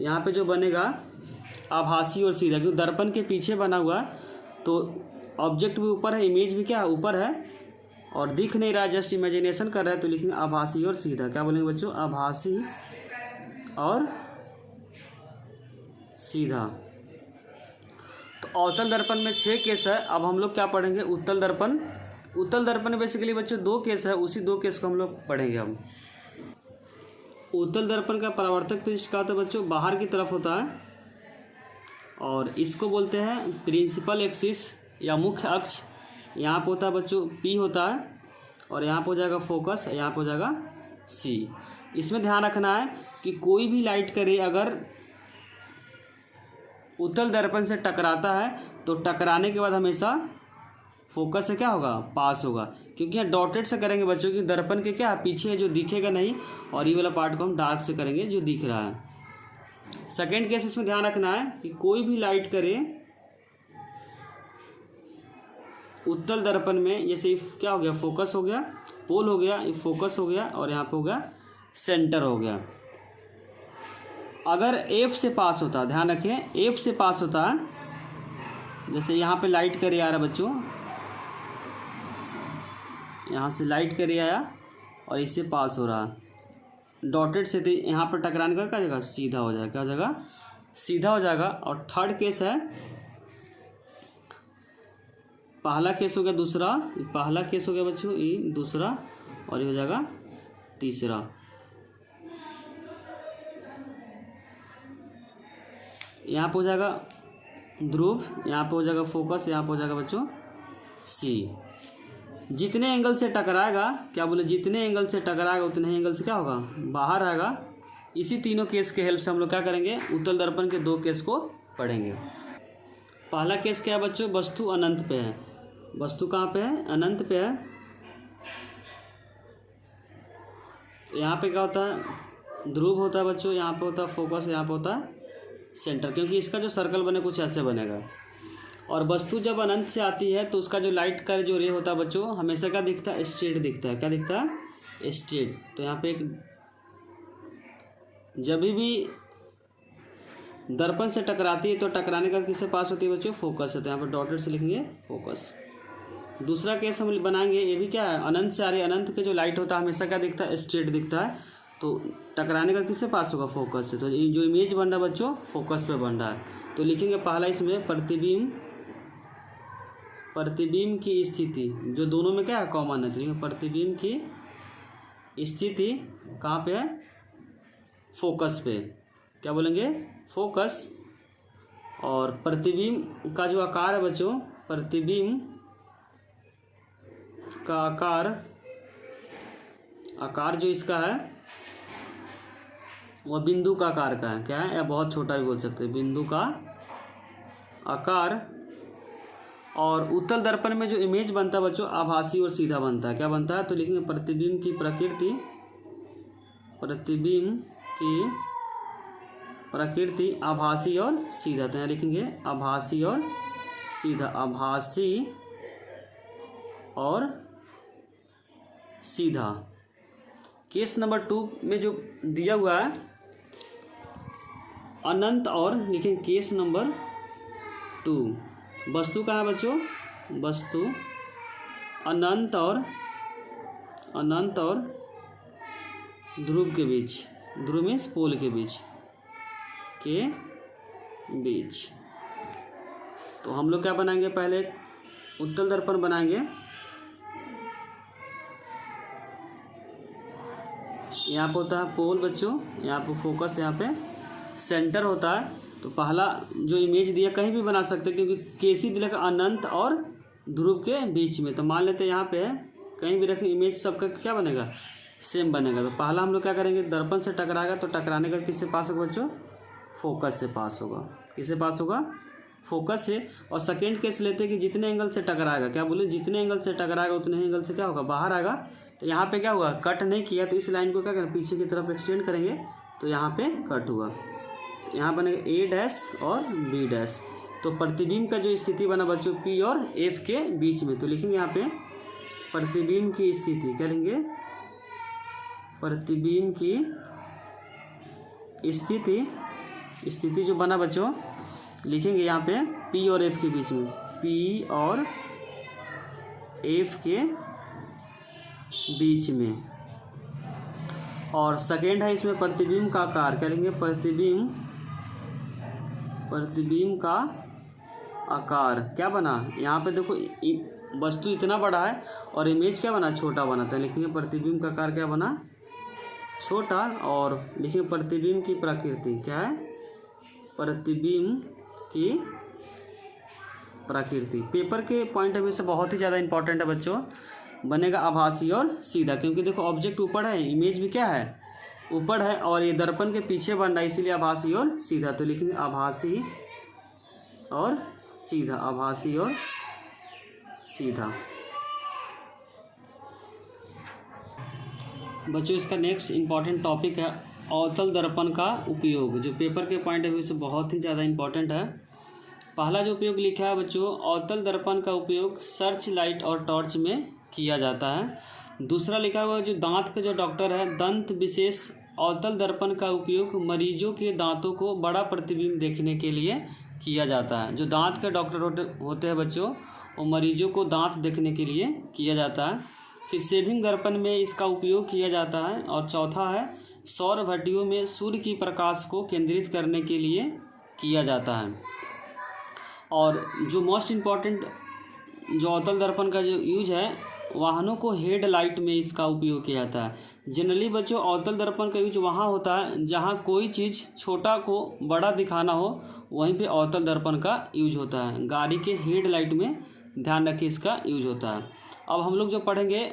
यहाँ पे जो बनेगा आभासी और सीधा, क्योंकि दर्पण के पीछे बना हुआ तो ऑब्जेक्ट भी ऊपर है, इमेज भी क्या है, ऊपर है और दिख नहीं रहा, जस्ट इमेजिनेशन कर रहा है। तो लिखेंगे आभासी और सीधा, क्या बोलेंगे बच्चों, आभासी और सीधा। तो अवतल दर्पण में 6 केस है। अब हम लोग क्या पढ़ेंगे, उत्तल दर्पण। उत्तल दर्पण में बेसिकली बच्चों 2 केस है, उसी 2 केस को हम लोग पढ़ेंगे। हम उत्तल दर्पण का परावर्तक पृष्ठ का होता है बच्चों, बाहर की तरफ होता है और इसको बोलते हैं प्रिंसिपल एक्सिस या मुख्य अक्ष। यहाँ पे होता है बच्चों P होता है और यहाँ पे हो जाएगा फोकस, यहाँ पे हो जाएगा C। इसमें ध्यान रखना है कि कोई भी लाइट करे अगर उत्तल दर्पण से टकराता है तो टकराने के बाद हमेशा फोकस से क्या होगा, पास होगा। क्योंकि यहाँ डॉटेड से करेंगे बच्चों की, दर्पण के क्या पीछे जो दिखेगा नहीं, और ये वाला पार्ट को हम डार्क से करेंगे जो दिख रहा है। सेकेंड केस इसमें ध्यान रखना है कि कोई भी लाइट करे उत्तल दर्पण में, जैसे क्या हो गया, फोकस हो गया, पोल हो गया, फोकस हो गया और यहाँ पे हो गया सेंटर हो गया। अगर F से पास होता, ध्यान रखें F से पास होता, जैसे यहाँ पे लाइट करे आ रहा बच्चों, यहाँ से लाइट करे आया और इससे पास हो रहा डॉटेड से, तो यहाँ पर टकराने का क्या हो जाएगा, सीधा हो जाएगा, क्या हो जाएगा, सीधा हो जाएगा। और थर्ड केस है, पहला केस हो गया दूसरा, पहला केस हो गया बच्चों ये दूसरा, और ये हो जाएगा तीसरा। यहाँ पे हो जाएगा ध्रुव, यहाँ पे हो जाएगा फोकस, यहाँ पे हो जाएगा बच्चों C। जितने एंगल से टकराएगा, क्या बोले, जितने एंगल से टकराएगा उतने एंगल से क्या होगा, बाहर आएगा। इसी तीनों केस के हेल्प से हम लोग क्या करेंगे, उत्तल दर्पण के 2 केस को पढ़ेंगे। पहला केस क्या है बच्चों, वस्तु अनंत पे है। वस्तु कहाँ पे है, अनंत पे है। यहाँ पे क्या होता है, ध्रुव होता है बच्चों, यहाँ पे होता है फोकस, यहाँ पे होता है सेंटर, क्योंकि इसका जो सर्कल बने कुछ ऐसे बनेगा। और वस्तु जब अनंत से आती है तो उसका जो लाइट का जो रे होता है बच्चों, हमेशा क्या दिखता है, स्ट्रेट दिखता है। क्या दिखता है, स्ट्रेट। तो यहाँ पे एक, जब भी दर्पण से टकराती है तो टकराने का किससे पास होती है बच्चों, फोकस है। तो यहाँ पर डॉटेड से लिखेंगे फोकस। दूसरा केस हम बनाएंगे, ये भी क्या है, अनंत से आ रही, अनंत के जो लाइट होता है हमेशा क्या दिखता है, स्ट्रेट दिखता है। तो टकराने का किससे पास होगा, फोकस से। तो जो इमेज बन रहा है बच्चों, फोकस पे बन रहा है। तो लिखेंगे पहला इसमें प्रतिबिंब की स्थिति, जो दोनों में क्या है, कॉमन है। तो लिखेंगे प्रतिबिंब की स्थिति कहाँ पे है, फोकस पे। क्या बोलेंगे, फोकस। और प्रतिबिंब का जो आकार है बच्चों, प्रतिबिंब का आकार जो इसका है वह बिंदु का आकार का है। क्या है, या बहुत छोटा भी बोल सकते हैं, बिंदु का आकार। और उत्तल दर्पण में जो इमेज बनता है बच्चों, आभासी और सीधा बनता है। क्या बनता है, तो लिखेंगे प्रतिबिंब की प्रकृति आभासी और सीधा। तो यहाँ लिखेंगे आभासी और सीधा, आभासी और सीधा। केस नंबर 2 में जो दिया हुआ है अनंत और, लिखेंगे केस नंबर 2, वस्तु कहाँ है बच्चों, वस्तु अनंत और ध्रुव के बीच, ध्रुव मीन्स पोल के बीच। तो हम लोग क्या बनाएंगे, पहले उत्तल दर्पण बनाएंगे। यहाँ पे होता है पोल बच्चों, यहाँ पे फोकस, यहाँ पे सेंटर होता है। तो पहला जो इमेज दिया कहीं भी बना सकते हैं, क्योंकि केस ही दिया अनंत और ध्रुव के बीच में। तो मान लेते हैं यहाँ पे है, कहीं भी रखें इमेज, सबका क्या बनेगा, सेम बनेगा। तो पहला हम लोग क्या करेंगे, दर्पण से टकराएगा तो टकराने का किससे पास होगा बच्चों, फोकस से पास होगा। किससे पास होगा, फोकस से। और सेकेंड केस लेते हैं कि जितने एंगल से टकराएगा, क्या बोले, जितने एंगल से टकराएगा उतने एंगल से क्या होगा, बाहर आएगा। तो यहाँ पे क्या हुआ, कट नहीं किया, तो इस लाइन को क्या करें, पीछे की तरफ एक्सटेंड करेंगे, तो यहाँ पे कट हुआ। यहाँ बनेगा ए डैश और बी डैश। तो प्रतिबिंब का जो स्थिति बना बच्चों पी और एफ के बीच में, तो लिखेंगे यहाँ पे प्रतिबिंब की स्थिति। क्या लिखेंगे, प्रतिबिंब की स्थिति जो बना बच्चों, लिखेंगे यहाँ पे पी और एफ के बीच में, पी और एफ के बीच में। और सेकेंड है इसमें प्रतिबिंब का आकार। क्या लेंगे, प्रतिबिंब का आकार क्या बना, यहाँ पे देखो वस्तु इतना बड़ा है और इमेज क्या बना, छोटा बना था। लिखेंगे प्रतिबिंब का आकार क्या बना, छोटा। और लिखेंगे प्रतिबिंब की प्रकृति। क्या है, प्रतिबिंब की प्रकृति। पेपर के पॉइंट ऑफ व्यू से बहुत ही ज़्यादा इंपॉर्टेंट है बच्चों। बनेगा आभासी और सीधा, क्योंकि देखो ऑब्जेक्ट ऊपर है, इमेज भी क्या है, ऊपर है, और ये दर्पण के पीछे बन रहा है, इसीलिए आभासी और सीधा। तो लिखेंगे आभासी और सीधा, आभासी और सीधा। बच्चों इसका नेक्स्ट इंपॉर्टेंट टॉपिक है अवतल दर्पण का उपयोग, जो पेपर के पॉइंट ऑफ व्यू से बहुत ही ज़्यादा इंपॉर्टेंट है। पहला जो उपयोग लिखा है बच्चों, अवतल दर्पण का उपयोग सर्च लाइट और टॉर्च में किया जाता है। दूसरा लिखा हुआ जो दांत के जो डॉक्टर है, दंत विशेष अवतल दर्पण का उपयोग मरीजों के दांतों को बड़ा प्रतिबिंब देखने के लिए किया जाता है। जो दांत के डॉक्टर होते हैं बच्चों, वो मरीजों को दांत देखने के लिए किया जाता है। फिर सेविंग दर्पण में इसका उपयोग किया जाता है। और चौथा है सौर भट्टियों में सूर्य की प्रकाश को केंद्रित करने के लिए किया जाता है। और जो मोस्ट इम्पॉर्टेंट जो अवतल दर्पण का जो यूज है, वाहनों को हेडलाइट में इसका उपयोग किया जाता है। जनरली बच्चों अवतल दर्पण का यूज वहाँ होता है जहाँ कोई चीज़ छोटा को बड़ा दिखाना हो, वहीं पे अवतल दर्पण का यूज होता है। गाड़ी के हेडलाइट में ध्यान रखिए इसका यूज होता है। अब हम लोग जो पढ़ेंगे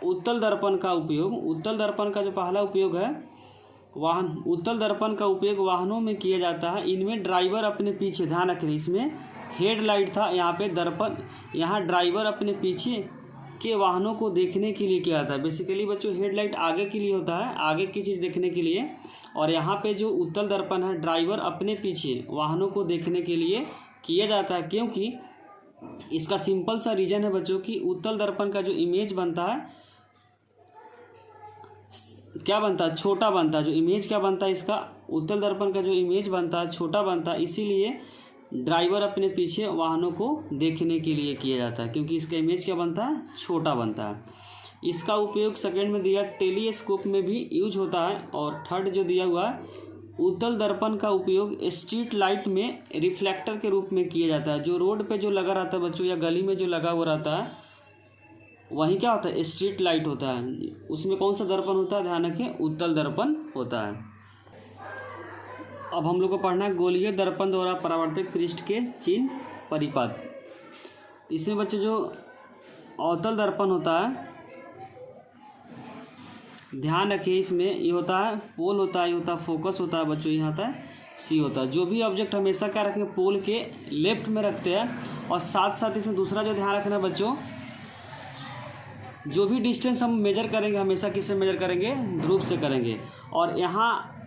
उत्तल दर्पण का उपयोग। उत्तल दर्पण का जो पहला उपयोग है वाहन उत्तल दर्पण का उपयोग वाहनों में किया जाता है। इनमें ड्राइवर अपने पीछे, ध्यान रखें इसमें हेडलाइट था, यहाँ पे दर्पण, यहाँ ड्राइवर अपने पीछे के वाहनों को देखने के लिए किया जाता है। बेसिकली बच्चों हेडलाइट आगे के लिए होता है, आगे की चीज़ देखने के लिए, और यहाँ पे जो उत्तल दर्पण है ड्राइवर अपने पीछे वाहनों को देखने के लिए किया जाता है। क्योंकि इसका सिंपल सा रीज़न है बच्चों कि उत्तल दर्पण का जो इमेज बनता है क्या बनता है, छोटा बनता है। जो इमेज क्या बनता है इसका, उत्तल दर्पण का जो इमेज बनता है छोटा बनता है, इसीलिए ड्राइवर अपने पीछे वाहनों को देखने के लिए किया जाता है, क्योंकि इसका इमेज क्या बनता है, छोटा बनता है। इसका उपयोग सेकंड में दिया टेलीस्कोप में भी यूज होता है। और थर्ड जो दिया हुआ है, उत्तल दर्पण का उपयोग स्ट्रीट लाइट में रिफ्लेक्टर के रूप में किया जाता है। जो रोड पे जो लगा रहता है बच्चों, या गली में जो लगा हुआ रहता है, वहीं क्या होता है, स्ट्रीट लाइट होता है। उसमें कौन सा दर्पण होता है, ध्यान रखें, उत्तल दर्पण होता है। अब हम लोग को पढ़ना है गोलीय दर्पण द्वारा परावर्तित पृष्ठ के चिन्ह परिपथ। इसमें बच्चे जो अवतल दर्पण होता है, ध्यान रखिए इसमें ये होता है पोल होता है, ये होता है फोकस होता है बच्चों, यहाँ होता है सी होता है। जो भी ऑब्जेक्ट हमेशा क्या रखेंगे, पोल के लेफ्ट में रखते हैं। और साथ साथ इसमें दूसरा जो ध्यान रखना बच्चों, जो भी डिस्टेंस हम मेजर करेंगे हमेशा किससे मेजर करेंगे, ध्रुव से करेंगे। और यहाँ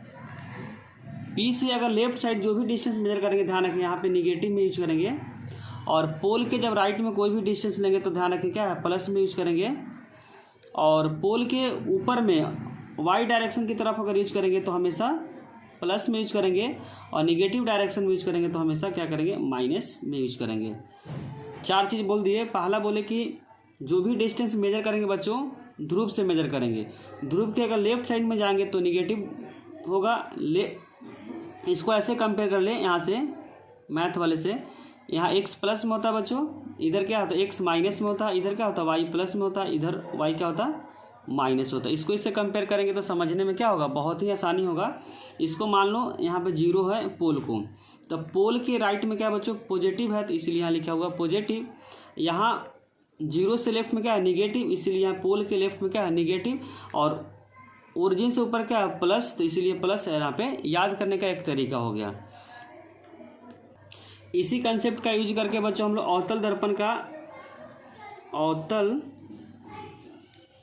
पी से अगर लेफ्ट साइड जो भी डिस्टेंस मेजर करेंगे, ध्यान रखें यहाँ पे निगेटिव में यूज करेंगे। और पोल के जब राइट में कोई भी डिस्टेंस लेंगे तो ध्यान रखें क्या है, प्लस में यूज करेंगे। और पोल के ऊपर में वाई डायरेक्शन की तरफ अगर यूज करेंगे तो हमेशा प्लस में यूज करेंगे, और निगेटिव डायरेक्शन में यूज करेंगे तो हमेशा क्या करेंगे, माइनस में यूज करेंगे। चार चीज़ बोल दिए। पहला बोले कि जो भी डिस्टेंस मेजर करेंगे बच्चों, ध्रुव से मेजर करेंगे। ध्रुव के अगर लेफ्ट साइड में जाएंगे तो निगेटिव होगा। इसको ऐसे कंपेयर कर ले, यहाँ से मैथ वाले से, यहाँ x प्लस में होता है बच्चों, इधर क्या होता है x माइनस में होता है, इधर क्या होता है y प्लस में होता है, इधर y क्या होता है, माइनस होता है। इसको इससे कंपेयर करेंगे तो समझने में क्या होगा, बहुत ही आसानी होगा। इसको मान लो यहाँ पे 0 है पोल को, तो पोल के राइट में क्या बच्चों, पॉजिटिव है, तो इसीलिए यहाँ लिखा हुआ पॉजिटिव। यहाँ 0 से लेफ्ट में क्या है, निगेटिव, इसीलिए यहाँ पोल के लेफ्ट में क्या है, निगेटिव। और ओरिजिन से ऊपर क्या है, प्लस, तो इसीलिए प्लस है। यहाँ पे याद करने का एक तरीका हो गया। इसी कंसेप्ट का यूज करके बच्चों हम लोग अवतल दर्पण का, अवतल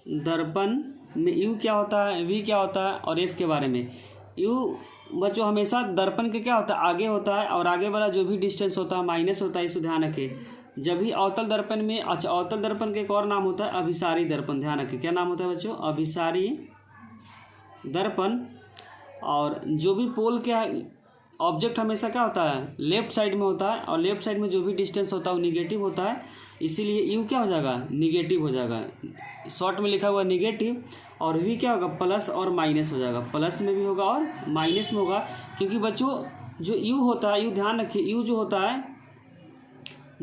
दर्पण में यू क्या होता है, वी क्या होता है, और एफ के बारे में। यू बच्चों हमेशा दर्पण के क्या होता है, आगे होता है, और आगे वाला जो भी डिस्टेंस होता है माइनस होता है। इसे ध्यान रखें जब भी अवतल दर्पण में, अच्छा अवतल दर्पण का एक और नाम होता है अभिसारी दर्पण। ध्यान रखें क्या नाम होता है बच्चों, अभिसारी दर्पण। और जो भी पोल के ऑब्जेक्ट हमेशा क्या होता है, लेफ्ट साइड में होता है, और लेफ्ट साइड में जो भी डिस्टेंस होता है वो निगेटिव होता है, इसीलिए यू क्या हो जाएगा, निगेटिव हो जाएगा। शॉर्ट में लिखा हुआ निगेटिव, और वी क्या होगा, प्लस और माइनस हो जाएगा, प्लस में भी होगा और माइनस में होगा। क्योंकि बच्चों जो यू होता है, यू ध्यान रखिए, यू जो होता है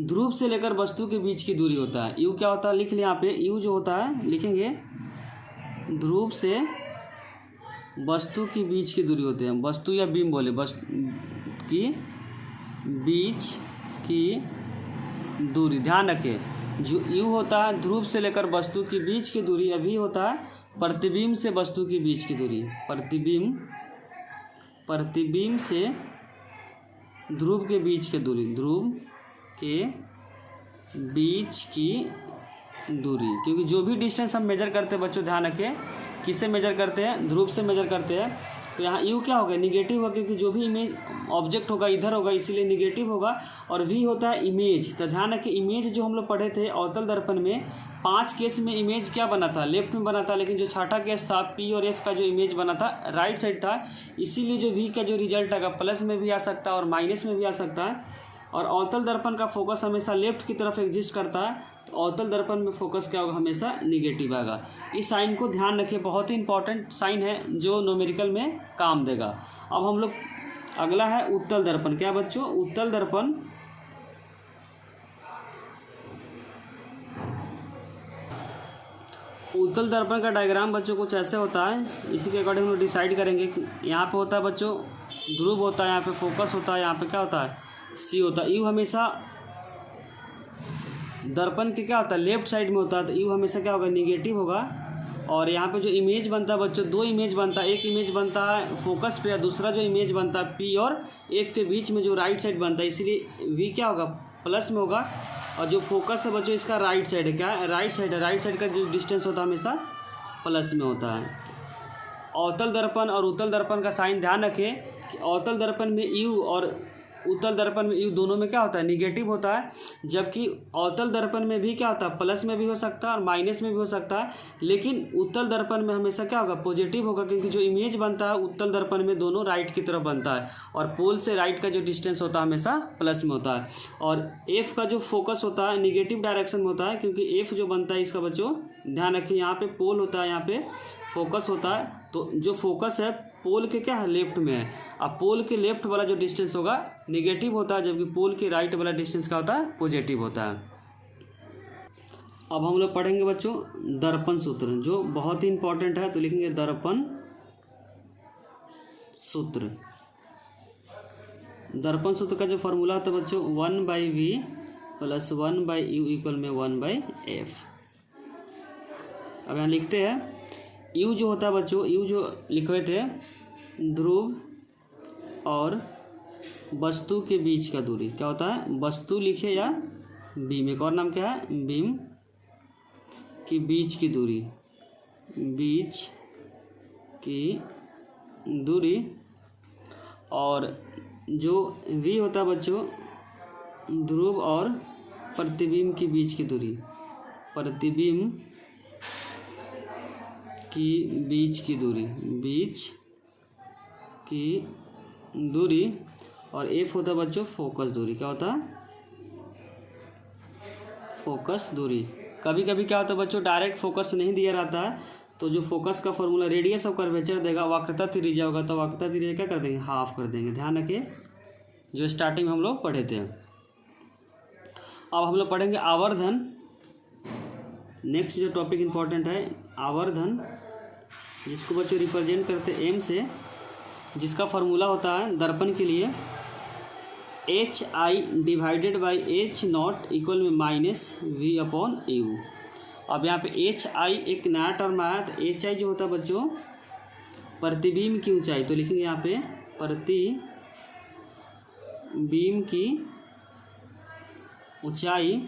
ध्रुव से लेकर वस्तु के बीच की दूरी होता है। यू क्या होता है, लिख लिया यहाँ पे, यू जो होता है लिखेंगे, ध्रुव से वस्तु की बीच की दूरी होते हैं, वस्तु या बीम बोले, वस्तु की बीच की दूरी। ध्यान रखें जो यू होता है ध्रुव से लेकर वस्तु की बीच की दूरी, अभी होता है प्रतिबिंब से वस्तु की बीच की दूरी। प्रतिबिंब से ध्रुव के बीच की दूरी, ध्रुव के बीच की दूरी। क्योंकि जो भी डिस्टेंस हम मेजर करते हैं बच्चों, ध्यान रखें किससे मेजर करते हैं, ध्रुव से मेजर करते हैं। तो यहाँ यू क्या होगा, निगेटिव होगा, क्योंकि जो भी इमेज ऑब्जेक्ट होगा इधर होगा, इसीलिए निगेटिव होगा। और वी होता है इमेज। तो ध्यान रखें इमेज जो हम लोग पढ़े थे अवतल दर्पण में, 5 केस में इमेज क्या बना था, लेफ्ट में बना था। लेकिन जो छठा केस था पी और एफ का जो इमेज बना था राइट साइड था, इसीलिए जो वी का जो रिजल्ट आएगा प्लस में भी आ सकता है और माइनस में भी आ सकता है। और अवतल दर्पण का फोकस हमेशा लेफ्ट की तरफ एग्जिस्ट करता है, तो अवतल दर्पण में फोकस क्या होगा, हमेशा निगेटिव आएगा। इस साइन को ध्यान रखिए, बहुत ही इंपॉर्टेंट साइन है जो न्यूमेरिकल में काम देगा। अब हम लोग अगला है उत्तल दर्पण। क्या बच्चों, उत्तल दर्पण। उत्तल दर्पण का डायग्राम बच्चों कुछ ऐसे होता है, इसी के अकॉर्डिंग हम लोग डिसाइड करेंगे। यहाँ पे होता है बच्चों ध्रुव होता है, यहाँ पे फोकस होता है, यहाँ पे क्या होता है, सी होता है। यू हमेशा दर्पण के क्या होता है, लेफ्ट साइड में होता है, तो यू हमेशा क्या होगा, निगेटिव होगा। और यहाँ पे जो इमेज बनता है बच्चों, दो इमेज बनता है, एक इमेज बनता है फोकस पे, दूसरा जो इमेज बनता है पी और एफ के बीच में जो राइट साइड बनता है, इसीलिए वी क्या होगा, प्लस में होगा। और जो फोकस है बच्चों इसका राइट साइड है, क्या है, राइट साइड है, राइट साइड का जो डिस्टेंस होता है हमेशा प्लस में होता है। अवतल दर्पण और उत्तल दर्पण का साइन ध्यान रखें कि अवतल दर्पण में यू और उत्तल दर्पण में यू दोनों में क्या होता है, निगेटिव होता है, जबकि अवतल दर्पण में भी क्या होता है, प्लस में भी हो सकता है और माइनस में भी हो सकता है, लेकिन उत्तल दर्पण में हमेशा क्या होगा, पॉजिटिव होगा, क्योंकि जो इमेज बनता है उत्तल दर्पण में दोनों राइट की तरफ बनता है और पोल से राइट का जो डिस्टेंस होता है हमेशा प्लस में होता है। और एफ का जो फोकस होता है निगेटिव डायरेक्शन में होता है, क्योंकि एफ जो बनता है इसका बच्चों ध्यान रखिए, यहाँ पे पोल होता है, यहाँ पे फोकस होता है, तो जो फोकस है पोल के क्या है, लेफ्ट में है। अब पोल के लेफ्ट वाला जो डिस्टेंस होगा निगेटिव होता है, जबकि पोल के राइट वाला डिस्टेंस क्या होता है, पॉजिटिव होता है। अब हम लोग पढ़ेंगे बच्चों दर्पण सूत्र, जो बहुत ही इंपॉर्टेंट है, तो लिखेंगे दर्पण सूत्र। दर्पण सूत्र का जो फॉर्मूला होता है बच्चों 1/v + 1/u = 1/f। अब यहाँ लिखते हैं यू जो होता है बच्चों, यू जो लिखे थे ध्रुव और वस्तु के बीच का दूरी क्या होता है, वस्तु लिखे या बीम, एक और नाम क्या है, बीम की बीच की दूरी, बीच की दूरी। और जो वी होता है बच्चों ध्रुव और प्रतिबिंब की बीच की दूरी, प्रतिबिंब की बीच की दूरी, बीच की दूरी। और एफ होता है बच्चों फोकस दूरी, क्या होता है, फोकस दूरी। कभी कभी क्या होता है बच्चों डायरेक्ट फोकस नहीं दिया रहता है, तो जो फोकस का फॉर्मूला रेडियस ऑफ कर्वेचर देगा, वक्रता त्रिज्या होगा, तो वक्रता त्रिज्या क्या कर देंगे, हाफ कर देंगे। ध्यान रखिए जो स्टार्टिंग में हम लोग पढ़े थे। अब हम लोग पढ़ेंगे आवर्धन। नेक्स्ट जो टॉपिक इंपॉर्टेंट है आवर्धन, जिसको बच्चों रिप्रेजेंट करते हैं एम से, जिसका फॉर्मूला होता है दर्पण के लिए HI / H0 = -v/u। अब यहाँ पे HI एक नया टर्म आया, तो HI जो होता है बच्चों प्रतिबिंब की ऊंचाई, तो लिखेंगे यहाँ पे प्रतिबिंब की ऊंचाई,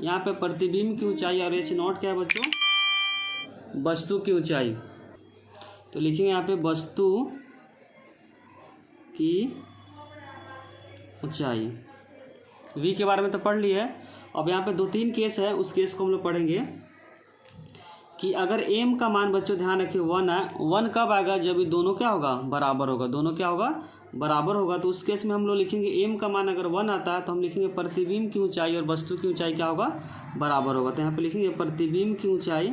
यहाँ पे प्रतिबिंब की ऊंचाई, और H0 क्या है बच्चों, वस्तु की ऊंचाई, तो लिखेंगे यहाँ पे वस्तु की ऊंचाई। v के बारे में तो पढ़ लिया है। अब यहाँ पे 2-3 केस है, उस केस को हम लोग पढ़ेंगे कि अगर m का मान बच्चों ध्यान रखिए 1 है, 1 कब आएगा, जब ये दोनों क्या होगा, बराबर होगा, दोनों क्या होगा, बराबर होगा। तो उस केस में हम लोग लिखेंगे m का मान अगर 1 आता है तो हम लिखेंगे प्रतिबिंब की ऊंचाई और वस्तु की ऊंचाई क्या होगा, बराबर होगा। तो यहाँ पे लिखेंगे प्रतिबिंब की ऊंचाई,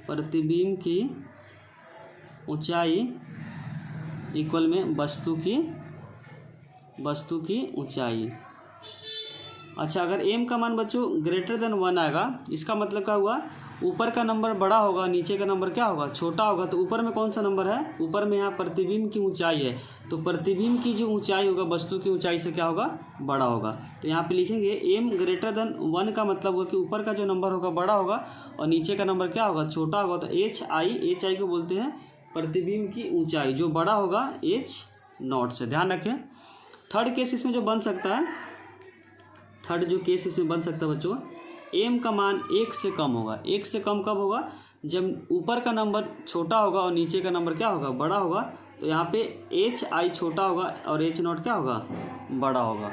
प्रतिबिंब की ऊंचाई इक्वल में वस्तु की ऊंचाई। अच्छा, अगर m का मान बच्चों >1 आएगा, इसका मतलब क्या हुआ, ऊपर का नंबर बड़ा होगा, नीचे का नंबर क्या होगा, छोटा होगा। तो ऊपर में कौन सा नंबर है, ऊपर में यहाँ प्रतिबिंब की ऊंचाई है, तो प्रतिबिंब की जो ऊंचाई होगा वस्तु की ऊंचाई से क्या होगा, बड़ा होगा। तो यहाँ पे लिखेंगे m >1 का मतलब होगा कि ऊपर का जो नंबर होगा बड़ा होगा और नीचे का नंबर क्या होगा, छोटा होगा। तो HI को बोलते हैं प्रतिबिंब की ऊंचाई, जो बड़ा होगा H0 से। ध्यान रखें। थर्ड केस इसमें जो बन सकता है, थर्ड जो केस इसमें बन सकता है बच्चों, m का मान 1 से कम होगा। 1 से कम कब होगा, जब ऊपर का नंबर छोटा होगा और नीचे का नंबर क्या होगा, बड़ा होगा। तो यहाँ पे HI छोटा होगा और H0 क्या होगा, बड़ा होगा।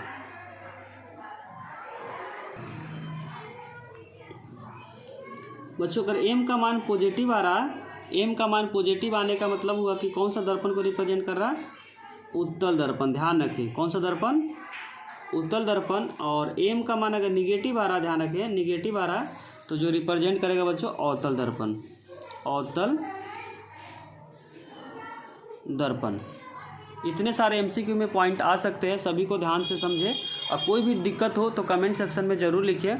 बच्चों अगर m का मान पॉजिटिव आ रहा है, m का मान पॉजिटिव आने का मतलब हुआ कि कौन सा दर्पण को रिप्रेजेंट कर रहा है, उत्तल दर्पण। ध्यान रखें कौन सा दर्पण, उत्तल दर्पण। और m का मान अगर निगेटिव आ रहा है, ध्यान रखें निगेटिव आ रहा है, तो जो रिप्रेजेंट करेगा बच्चों अवतल दर्पण, अवतल दर्पण। इतने सारे MCQ में पॉइंट आ सकते हैं, सभी को ध्यान से समझे, और कोई भी दिक्कत हो तो कमेंट सेक्शन में ज़रूर लिखिए।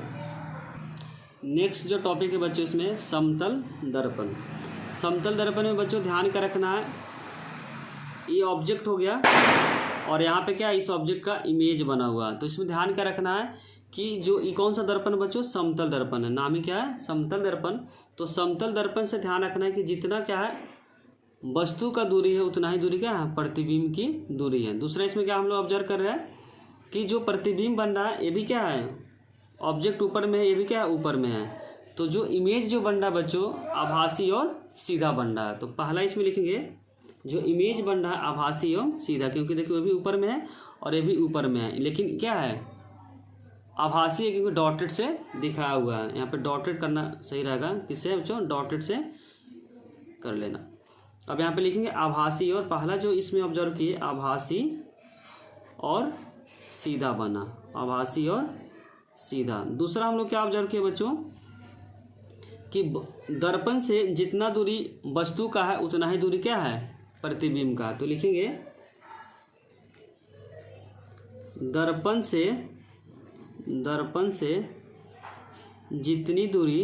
नेक्स्ट जो टॉपिक है बच्चों इसमें समतल दर्पण। समतल दर्पण में बच्चों ध्यान का रखना है, ये ऑब्जेक्ट हो गया और यहाँ पे क्या है, इस ऑब्जेक्ट का इमेज बना हुआ है। तो इसमें ध्यान का रखना है कि जो ये कौन सा दर्पण है बच्चों, समतल दर्पण है, नाम ही क्या है, समतल दर्पण। तो समतल दर्पण से ध्यान रखना है कि जितना क्या है वस्तु का दूरी है उतना ही दूरी क्या है प्रतिबिंब की दूरी है। दूसरा इसमें क्या हम लोग ऑब्जर्व कर रहे हैं कि जो प्रतिबिंब बन रहा है ये भी क्या है, ऑब्जेक्ट ऊपर में है, ये भी क्या है ऊपर में है। तो जो इमेज जो बन रहा है बच्चों आभासी और सीधा बन रहा है। तो पहला इसमें लिखेंगे जो इमेज बन रहा है आभासी और सीधा, क्योंकि देखिए वो भी ऊपर में है और ये भी ऊपर में है, लेकिन क्या है आभासी है क्योंकि डॉटेड से दिखाया हुआ है। यहाँ पे डॉटेड करना सही रहेगा, किससे बच्चों, डॉटेड से कर लेना। अब यहाँ पे लिखेंगे आभासी, और पहला जो इसमें ऑब्जर्व किए आभासी और सीधा बना, आभासी और सीधा। दूसरा हम लोग क्या ऑब्जर्व किए बच्चों कि दर्पण से जितना दूरी वस्तु का है उतना ही दूरी क्या है प्रतिबिंब का। तो लिखेंगे दर्पण से जितनी दूरी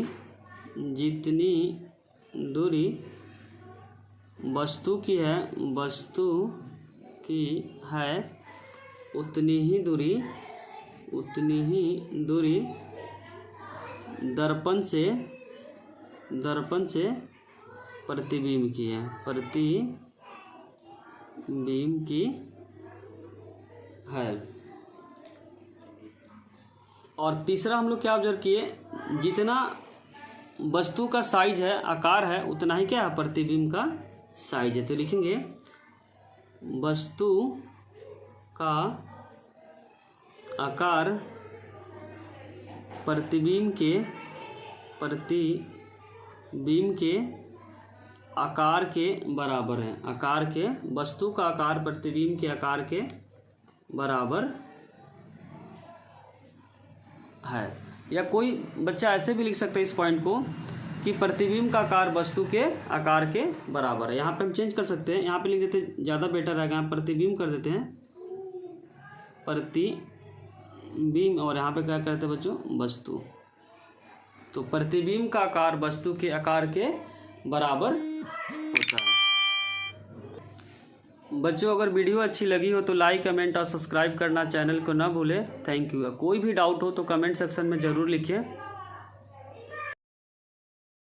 वस्तु की है उतनी ही दूरी दर्पण से प्रतिबिंब की है, प्रतिबिंब की है। और तीसरा हम लोग क्या ऑब्जर्व किए, जितना वस्तु का साइज है आकार है उतना ही क्या है प्रतिबिंब का साइज है। तो लिखेंगे वस्तु का आकार प्रतिबिंब के आकार के बराबर है, वस्तु का आकार प्रतिबिंब के आकार के बराबर है। या कोई बच्चा ऐसे भी लिख सकता है इस पॉइंट को कि प्रतिबिंब का आकार वस्तु के आकार के बराबर है। यहाँ पे हम चेंज कर सकते हैं, यहाँ पे लिख देते हैं, ज़्यादा बेटर रहेगा, यहाँ प्रतिबिंब कर देते हैं प्रतिबिंब, और यहाँ पे क्या करते हैं बच्चों वस्तु। तो प्रतिबिंब का आकार वस्तु के आकार के बराबर होता है। बच्चों अगर वीडियो अच्छी लगी हो तो लाइक कमेंट और सब्सक्राइब करना चैनल को ना भूलें। Thank you. कोई भी डाउट हो तो कमेंट सेक्शन में ज़रूर लिखिए।